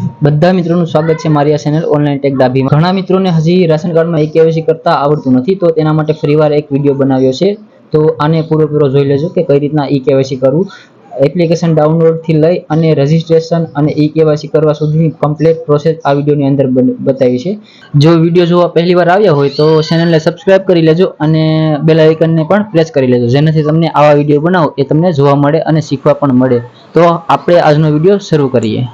બધા મિત્રોનું સ્વાગત છે મારી આ ચેનલ ઓનલાઈન ટેક ડાભીમાં। ઘણા મિત્રોને હજી રાશન કાર્ડમાં ઈ-કેવાયસી કરતા આવડતું નથી, તો તેના માટે ફરીવાર એક વિડીયો બનાવ્યો છે। તો આને પૂરો જોઈ લેજો કે કઈ રીતના ઈ-કેવાયસી કરવું। એપ્લિકેશન ડાઉનલોડ થી લઈ અને રજીસ્ટ્રેશન અને ઈ-કેવાયસી કરવા સુધીની કમ્પ્લીટ પ્રોસેસ આ વિડીયોની અંદર બતાવી છે। જો વિડીયો જોવા પહેલીવાર આવ્યા હોય તો ચેનલને સબસ્ક્રાઇબ કરી લેજો અને બેલ આઇકનને પણ પ્રેસ કરી લેજો, જેનાથી તમને આવા વિડીયો બનાવો એ તમને જોવા મળે અને શીખવા પણ મળે। તો આપણે આજનો વિડીયો શરૂ કરીએ।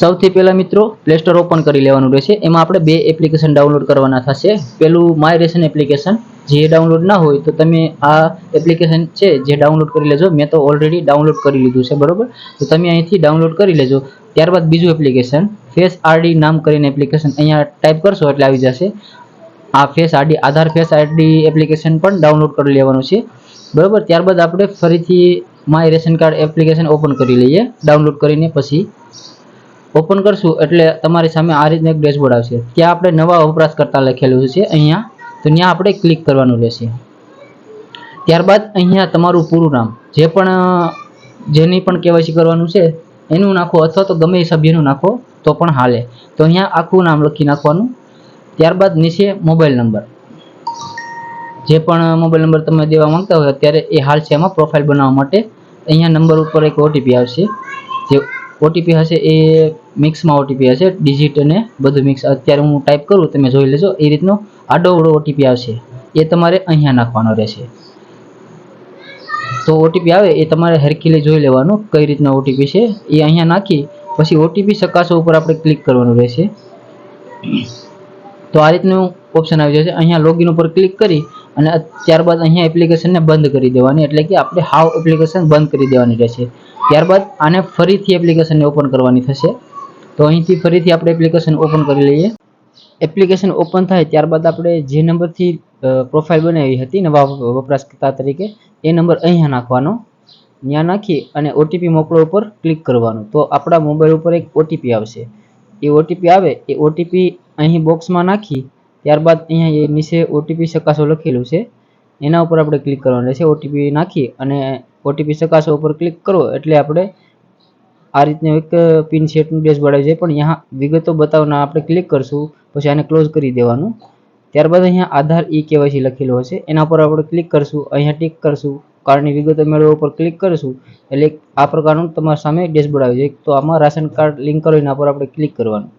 સૌથી પહેલા મિત્રો પ્લે સ્ટોર ઓપન કરી લેવાનું રહેશે। એમાં આપણે બે એપ્લિકેશન ડાઉનલોડ કરવાના થશે। પેલું માય રેશન એપ્લિકેશન, જે ડાઉનલોડ ના હોય તો તમે આ એપ્લિકેશન છે જે ડાઉનલોડ કરી લેજો। મેં તો ઓલરેડી ડાઉનલોડ કરી લીધું છે, બરોબર। તો તમે અહીંથી ડાઉનલોડ કરી લેજો। ત્યારબાદ બીજું એપ્લિકેશન ફેસ આરડી નામ કરીને એપ્લિકેશન અહીંયા ટાઈપ કરશો એટલે આવી જશે। આ ફેસ આરડી આધાર ફેસ આરડી એપ્લિકેશન પણ ડાઉનલોડ કરી લેવાનું છે, બરોબર। ત્યારબાદ આપણે ફરીથી my ration card application open કરી લઈએ। ડાઉનલોડ કરીને પછી ઓપન કરશું એટલે તમારી સામે આ રીતનું એક ડેશબોર્ડ આવશે। ત્યાં આપણે નવા વપરાશકર્તા લખેલું છે અહીંયા, તો ત્યાં આપણે ક્લિક કરવાનું રહેશે। ત્યારબાદ અહીંયા તમારું પૂરું નામ, જેની પણ કેવાયસી કરવાનું છે એનું નાખો, અથવા તો ગમે એ સભ્યનું નાખો તો પણ હાલે। તો અહીંયા આખું નામ લખી નાખવાનું। ત્યારબાદ નીચે મોબાઈલ નંબર, જે પણ મોબાઈલ નંબર તમે દેવા માંગતા હોય અત્યારે એ હાલ છે એમાં પ્રોફાઇલ બનાવવા માટે। અહીંયા નંબર ઉપર એક ઓટીપી આવશે, જે ઓટીપી હશે એ મિક્સમાં ઓટીપી હશે, ડિજિટ અને બધું મિક્સ। અત્યારે હું ટાઈપ કરું, તમે જોઈ લેજો। એ રીતનો આડોઅવળો ઓટીપી આવશે, એ તમારે અહીંયા નાખવાનો રહેશે। તો ઓટીપી આવે એ તમારે હરખીલી જોઈ લેવાનું કઈ રીતના ઓટીપી છે એ અહીંયા નાખી પછી ઓટીપી ચકાસો ઉપર આપણે ક્લિક કરવાનું રહેશે। તો આ રીતનું ઓપ્શન આવી જશે। અહીંયા લોગિન ઉપર ક્લિક કરી અને ત્યારબાદ અહીંયા એપ્લિકેશનને બંધ કરી દેવાની, એટલે કે આપણે હાવ એપ્લિકેશન બંધ કરી દેવાની રહેશે। ત્યારબાદ આને ફરીથી એપ્લિકેશનને ઓપન કરવાની થશે। તો અહીંથી ફરીથી આપણે એપ્લિકેશન ઓપન કરી લઈએ। એપ્લિકેશન ઓપન થાય ત્યારબાદ આપણે જે નંબરથી પ્રોફાઇલ બનાવી હતી નવા વપરાશકર્તા તરીકે, એ નંબર અહીંયા નાખવાનો। ત્યાં નાખી અને ઓટીપી મોકલો ઉપર ક્લિક કરવાનું। તો આપણા મોબાઈલ ઉપર એક ઓટીપી આવશે। એ ઓટીપી આવે એ ઓટીપી અહીં બોક્સમાં નાખી ત્યારબાદ અહીંયા નીચે ઓટીપી ચકાસો લખેલું છે એના ઉપર આપણે ક્લિક કરવાનું રહેશે। ઓટીપી નાખી અને ઓટીપી ચકાસો ઉપર ક્લિક કરો એટલે આપણે આ રીતનું એક પિન સેટનું ડેશબોર્ડ આવી જાય। પણ અહીંયા વિગતો બતાવવાના આપણે ક્લિક કરશું પછી આને ક્લોઝ કરી દેવાનું। ત્યારબાદ અહીંયા આધાર ઈ-કેવાયસી લખેલું હશે એના પર આપણે ક્લિક કરશું, અહીંયા ટિક કરશું, કાર્ડની વિગતો મેળવવા ઉપર ક્લિક કરશું એટલે આ પ્રકારનું તમારા સામે ડેશબોર્ડ આવી જાય। તો આમાં રાશન કાર્ડ લિંક કરો એના પર આપણે ક્લિક કરવાનું।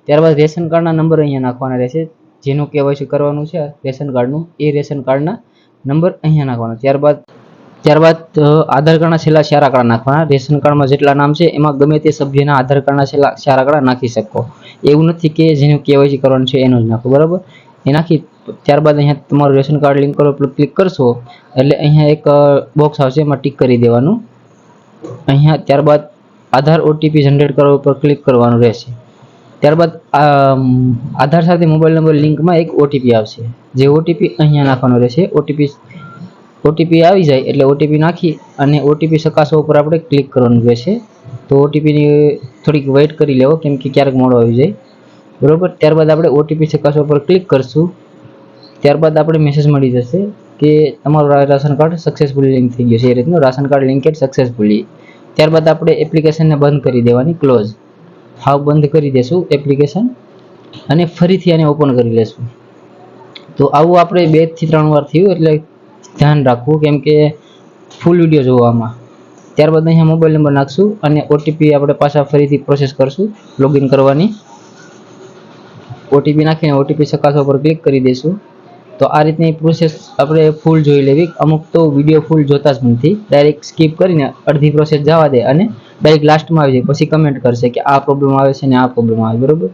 ત્યારબાદ રેશન કાર્ડના નંબર અહીંયા નાખવાના રહેશે, જેનું કેવાયસી કરવાનું છે રેશન કાર્ડનું, એ રેશન કાર્ડના નંબર અહીંયા નાખવાના। ત્યારબાદ આધાર કાર્ડના છેલ્લા 4 આંકડા નાખવાના। રેશન કાર્ડમાં જેટલા નામ છે એમાં ગમે તે સભ્યના આધાર કાર્ડના છેલ્લા 4 આંકડા નાખી શકો, એવું નથી કે જેનું કેવાયસી કરવાનું છે એનું જ નાખો, બરાબર। એ નાખી ત્યારબાદ અહીંયા તમારું રેશન કાર્ડ લિંક કરો એટલે ક્લિક કરશો એટલે અહીંયા એક બોક્સ આવશે એમાં ટિક કરી દેવાનું। અહીંયા ત્યારબાદ આધાર ઓટીપી જનરેટ કરવા ઉપર ક્લિક કરવાનું રહેશે। ત્યારબાદ આધાર સાથે મોબાઈલ નંબર લિંકમાં એક ઓટીપી આવશે, જે ઓટીપી અહીંયા નાખવાનો રહેશે। ઓટીપી આવી જાય એટલે ઓટીપી નાખી અને ઓટીપી ચકાસો ઉપર આપણે ક્લિક કરવાનું રહેશે। તો ઓટીપીની થોડીક વેઇટ કરી લેવો, કેમ કે ક્યારેક મોડો આવી જાય, બરોબર। ત્યારબાદ આપણે ઓટીપી ચકાસો ઉપર ક્લિક કરશું। ત્યારબાદ આપણે મેસેજ મળી જશે કે તમારું રાશન કાર્ડ સક્સેસફુલી લિંક થઈ ગયું છે, એ રીતનું રાશન કાર્ડ લિંકેજ સક્સેસફુલી। ત્યારબાદ આપણે એપ્લિકેશનને બંધ કરી દેવાની, ક્લોઝ, હાવ બંધ કરી દેશું એપ્લિકેશન અને ફરીથી આને ઓપન કરી લેશું। તો આવું આપણે 2 થી 3 વાર થયું એટલે ધ્યાન રાખવું, કેમ કે ફૂલ વિડીયો જોવામાં। ત્યારબાદ અહીંયા મોબાઈલ નંબર નાખશું અને ઓટીપી આપણે પાછા ફરીથી પ્રોસેસ કરશું લોગિન કરવાની। ઓટીપી નાખીને ઓટીપી ચકાસો પર ક્લિક કરી દઈશું। તો આ રીતની પ્રોસેસ આપણે ફૂલ જોઈ લેવી। અમુક તો વિડીયો ફૂલ જોતા જ નથી, ડાયરેક્ટ સ્કીપ કરીને અડધી પ્રોસેસ જવા દે અને ડાયરેક્ટ લાસ્ટમાં આવી જાય, પછી કમેન્ટ કરશે કે આ પ્રોબ્લેમ આવે છે ને આ પ્રોબ્લેમ આવે, બરોબર।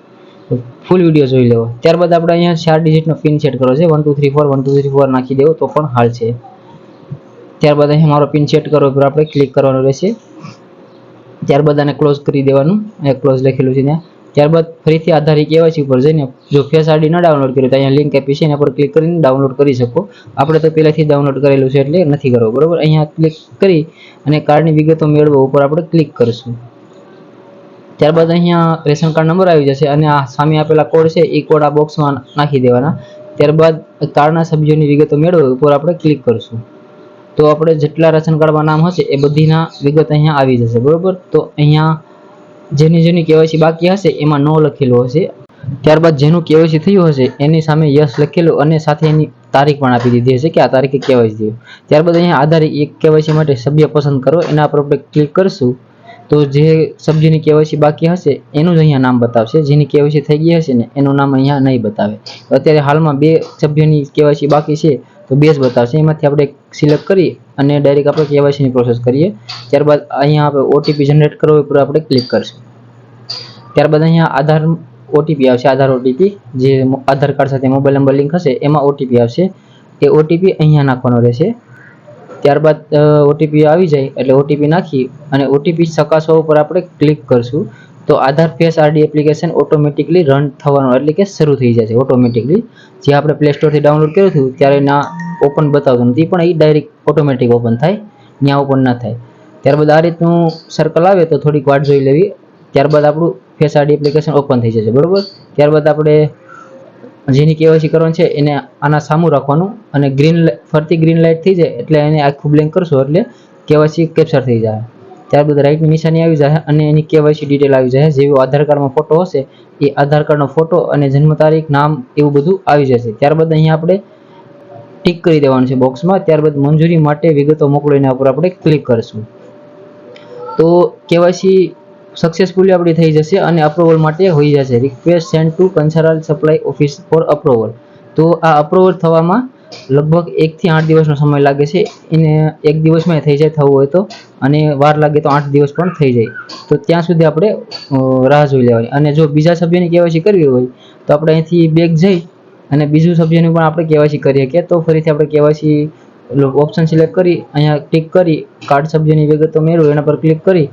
તો ફૂલ વિડીયો જોઈ લેવો। ત્યારબાદ આપણે અહીંયા 4 ડિજિટનો પિન સેટ કરો છે, 1 2 3 4 1 2 3 4 નાખી દેવો તો પણ હાલ છે। ત્યારબાદ અહીંયા મારો પિન સેટ કરો ઉપર આપણે ક્લિક કરવાનું રહેશે। ત્યારબાદ આને ક્લોઝ કરી દેવાનું, અહીંયા ક્લોઝ લખેલું છે ત્યાં। ત્યારબાદ ફરીથી આધાર ઈ-કેવાયસી ઉપર જઈને જો ફેસ આઈડી ન ડાઉનલોડ કર્યું તો અહીંયા લિંક આપી છે એના પર ક્લિક કરીને ડાઉનલોડ કરી શકો। આપણે તો પહેલાથી ડાઉનલોડ કરેલું છે એટલે નથી કરવું, બરોબર। અહીંયા ક્લિક કરી અને કાર્ડની વિગતો મેળવવા ઉપર આપણે ક્લિક કરશું। ત્યારબાદ અહીંયા રેશન કાર્ડ નંબર આવી જશે અને આ સામે આપેલા કોડ છે એ કોડ આ બોક્સમાં નાખી દેવાના। ત્યારબાદ કાર્ડના સભ્યોની વિગતો મેળવવા ઉપર આપણે ક્લિક કરશું। તો આપણે જેટલા રાશન કાર્ડમાં નામ હશે એ બધીના વિગત અહીંયા આવી જશે, બરોબર। તો અહીંયા જેની કેવાયસી બાકી હશે એમાં નો લખેલું હશે. ત્યારબાદ જેનું કેવાયસી થયું હશે એની સામે યસ લખેલું અને સાથે એની તારીખ પણ આપી દીધી હશે કે આ તારીખે કેવાયસી થયું. ત્યારબાદ અહીંયા આધાર કેવાયસી માટે સભ્ય પસંદ કરો, એના પર આપણે ક્લિક કરશું તો જે સભ્યની કેવાયસી બાકી હશે એનું જ અહીંયા નામ બતાવશે. જેની કેવાયસી થઈ ગઈ હશે ને એનું નામ અહીંયા નહીં બતાવે. અત્યારે હાલમાં 2 સભ્યની કેવાયસી બાકી છે તો 2 જ બતાવશે. એમાંથી આપણે સિલેક્ટ કરી અને ડાયરેક્ટ આપણે કેવાયસીની પ્રોસેસ કરીએ. ત્યારબાદ અહીંયા આપણે ઓટીપી જનરેટ કરવો ઉપર આપણે ક્લિક કરશું. ત્યારબાદ અહીંયા આધાર ઓટીપી આવશે, આધાર ઓટીપી જે આધાર કાર્ડ સાથે મોબાઈલ નંબર લિંક હશે એમાં ઓટીપી આવશે. એ ઓટીપી અહીંયા નાખવાનો રહેશે. ત્યારબાદ ઓટીપી આવી જાય એટલે ઓટીપી નાખી અને ઓટીપી ચકાસવા ઉપર આપણે ક્લિક કરશું તો Aadhaar face ID application automatically run થવાનું એટલે કે શરૂ થઈ જશે ઓટોમેટિકલી. જે આપણે પ્લે સ્ટોરથી ડાઉનલોડ કર્યું હતું ત્યારે ના ઓપન બતાવતું નથી પણ એ ડાયરેક્ટ ઓટોમેટિક ઓપન થાય, ત્યાં ઓપન ના થાય. ત્યારબાદ આ રીતનું સર્કલ આવે તો થોડીક વાટ જોઈ લેવી. ત્યારબાદ આપણું ફેસ આઈડી એપ્લિકેશન ઓપન થઈ જશે, બરોબર. ત્યારબાદ આપણે જેની કેવાયસી કરવાનું છે એને આના સામું રાખવાનું અને ફરતી ગ્રીન લાઇટ થઈ જાય એટલે એને આખું બ્લેન્ક કરશો એટલે કેવાયસી કેપ્ચર થઈ જાય. ત્યારબાદ રાઈટની નિશાની આવી જાય અને એની કેવાયસી ડિટેલ આવી જાય. જેવું આધાર કાર્ડમાં ફોટો હશે એ આધાર કાર્ડનો ફોટો અને જન્મ તારીખ, નામ એવું બધું આવી જશે. ત્યારબાદ અહીંયા આપણે ટિક કરી દેવાનું છે બોક્સમાં. ત્યારબાદ મંજૂરી માટે વિગતો મોકલો એના ઉપર આપણે ક્લિક કરશું તો કેવાયસી સક્સેસફુલી આપણી થઈ જશે અને અપ્રુવલ માટે હોઈ જશે. Request send to Kansara supply office four approval. તો આ અપ્રુવલ થવામાં લગભગ 1 થી 8 દિવસનો સમય લાગે છે. એને 1 દિવસમાં થઈ જાય થવું હોય તો, અને વાર લાગે તો 8 દિવસ પણ થઈ જાય. તો ત્યાં સુધી આપણે રાહ જોઈ લેવાની. અને જો બીજા સભ્યની કેવાયસી કરવી હોય તો આપણે અહીંથી બેક જઈ અને બીજું સભ્યની પણ આપણે કેવાયસી કરીએ કે તો ફરીથી આપણે કેવાયસી ઓપ્શન સિલેક્ટ કરી અહીંયા ટિક કરી કાર્ડ સભ્યની વિગતો મેળવો એના પર ક્લિક કરી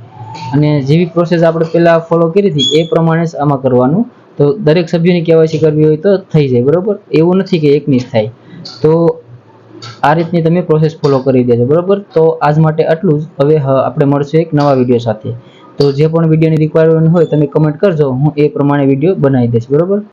અને જેવી પ્રોસેસ આપણે પહેલા ફોલો કરી હતી એ પ્રમાણે જ આમાં કરવાનું. તો દરેક સભ્યની કેવાયસી કરવી હોય તો થઈ જાય, બરોબર. એવું નથી કે એકની જ થાય. તો આ રીતની તમે પ્રોસેસ ફોલો કરી દેજો, બરોબર. તો આજ માટે આટલું જ. હવે આપણે મળશું એક નવા વિડીયો સાથે. તો જે પણ વિડીયોની રિક્વાયરમેન્ટ હોય તમે કમેન્ટ કરજો, હું એ પ્રમાણે વિડીયો બનાવી દઈશ, બરોબર.